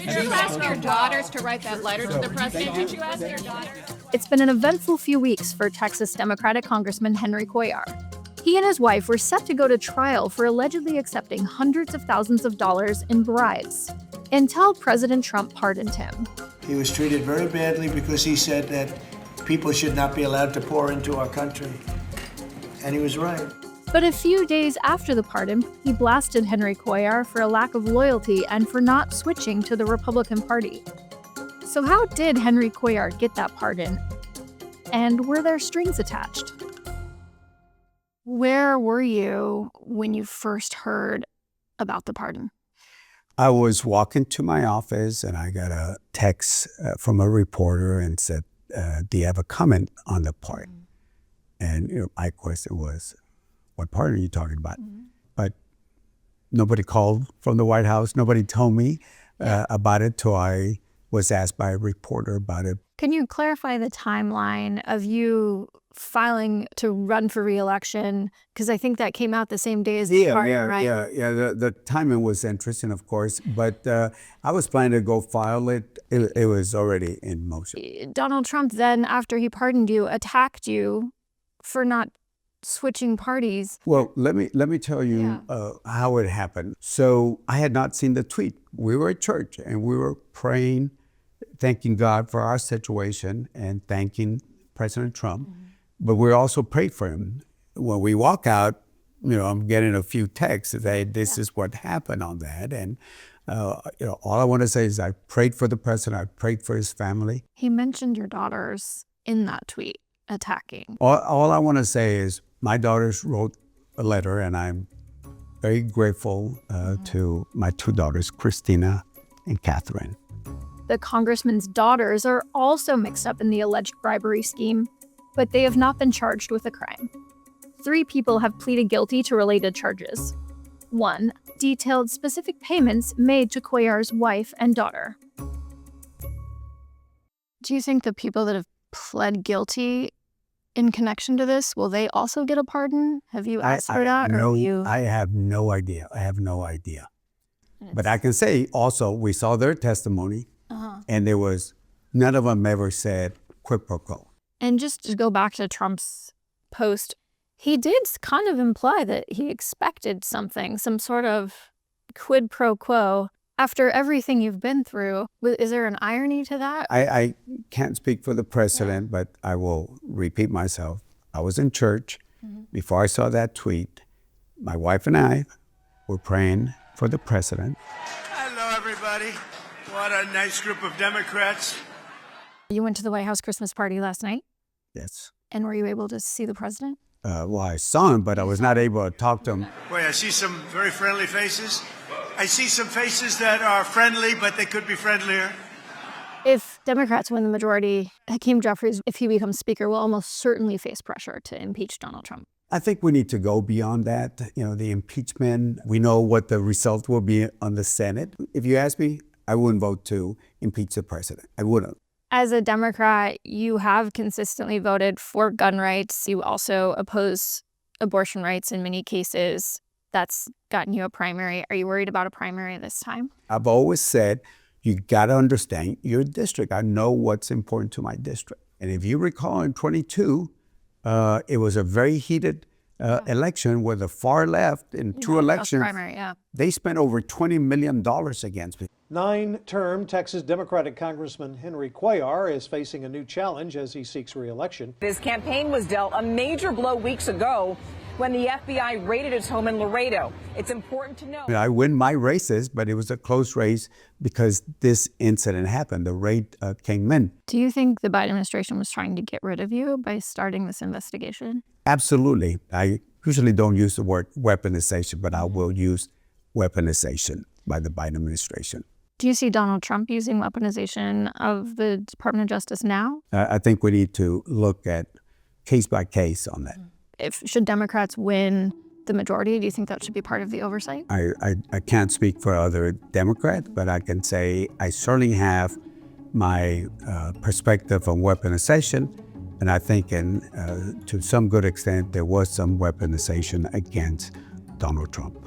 Did you ask your daughters to write that letter to the president? Did you ask your daughters? It's been an eventful few weeks for Texas Democratic Congressman Henry Cuellar. He and his wife were set to go to trial for allegedly accepting hundreds of thousands of dollars in bribes until President Trump pardoned him. He was treated very badly because he said that people should not be allowed to pour into our country. And he was right. But a few days after the pardon, he blasted Henry Cuellar for a lack of loyalty and for not switching to the Republican Party. So how did Henry Cuellar get that pardon? And were there strings attached? Where were you when you first heard about the pardon? I was walking to my office and I got a text from a reporter and said, do you have a comment on the pardon? And my question was, what pardon are you talking about? But nobody called from the White House. Nobody told me about it till I was asked by a reporter about it. Can you clarify the timeline of you filing to run for re-election? Because I think that came out the same day as the pardon, right? Yeah. The timing was interesting, of course, but I was planning to go file it. It was already in motion. Donald Trump then, after he pardoned you, attacked you for not switching parties. Well, let me tell you how it happened. So I had not seen the tweet. We were at church and we were praying, thanking God for our situation and thanking President Trump. But we also prayed for him. When we walk out, I'm getting a few texts that say, this is what happened on that. And all I want to say is I prayed for the president. I prayed for his family. He mentioned your daughters in that tweet attacking. All I want to say is my daughters wrote a letter, and I'm very grateful to my two daughters, Christina and Catherine. The congressman's daughters are also mixed up in the alleged bribery scheme, but they have not been charged with a crime. 3 people have pleaded guilty to related charges. 1 detailed specific payments made to Cuellar's wife and daughter. Do you think the people that have pled guilty in connection to this, will they also get a pardon? Have you asked for that? I have no idea. But I can say also, we saw their testimony, and there was, none of them ever said quid pro quo. And just to go back to Trump's post, he did kind of imply that he expected something, some sort of quid pro quo. After everything you've been through, is there an irony to that? I can't speak for the president, but I will repeat myself. I was in church before I saw that tweet. My wife and I were praying for the president. Hello, everybody. What a nice group of Democrats. You went to the White House Christmas party last night? Yes. And were you able to see the president? Well, I saw him, but I was not able to talk to him. Boy, I see some very friendly faces. I see some faces that are friendly, but they could be friendlier. If Democrats win the majority, Hakeem Jeffries, if he becomes speaker, will almost certainly face pressure to impeach Donald Trump. I think we need to go beyond that. The impeachment, we know what the result will be on the Senate. If you ask me, I wouldn't vote to impeach the president. I wouldn't. As a Democrat, you have consistently voted for gun rights. You also oppose abortion rights in many cases. That's gotten you a primary. Are you worried about a primary this time? I've always said, you got to understand your district. I know what's important to my district. And if you recall in 22, it was a very heated election where the far left in 2 elections, they spent over $20 million against me. 9-term Texas Democratic Congressman Henry Cuellar is facing a new challenge as he seeks re-election. His campaign was dealt a major blow weeks ago when the FBI raided his home in Laredo. It's important to know. I win my races, but it was a close race because this incident happened. The raid came in. Do you think the Biden administration was trying to get rid of you by starting this investigation? Absolutely. I usually don't use the word weaponization, but I will use weaponization by the Biden administration. Do you see Donald Trump using weaponization of the Department of Justice now? I think we need to look at case by case on that. Should Democrats win the majority, do you think that should be part of the oversight? I can't speak for other Democrats, but I can say I certainly have my perspective on weaponization, and I think to some good extent there was some weaponization against Donald Trump.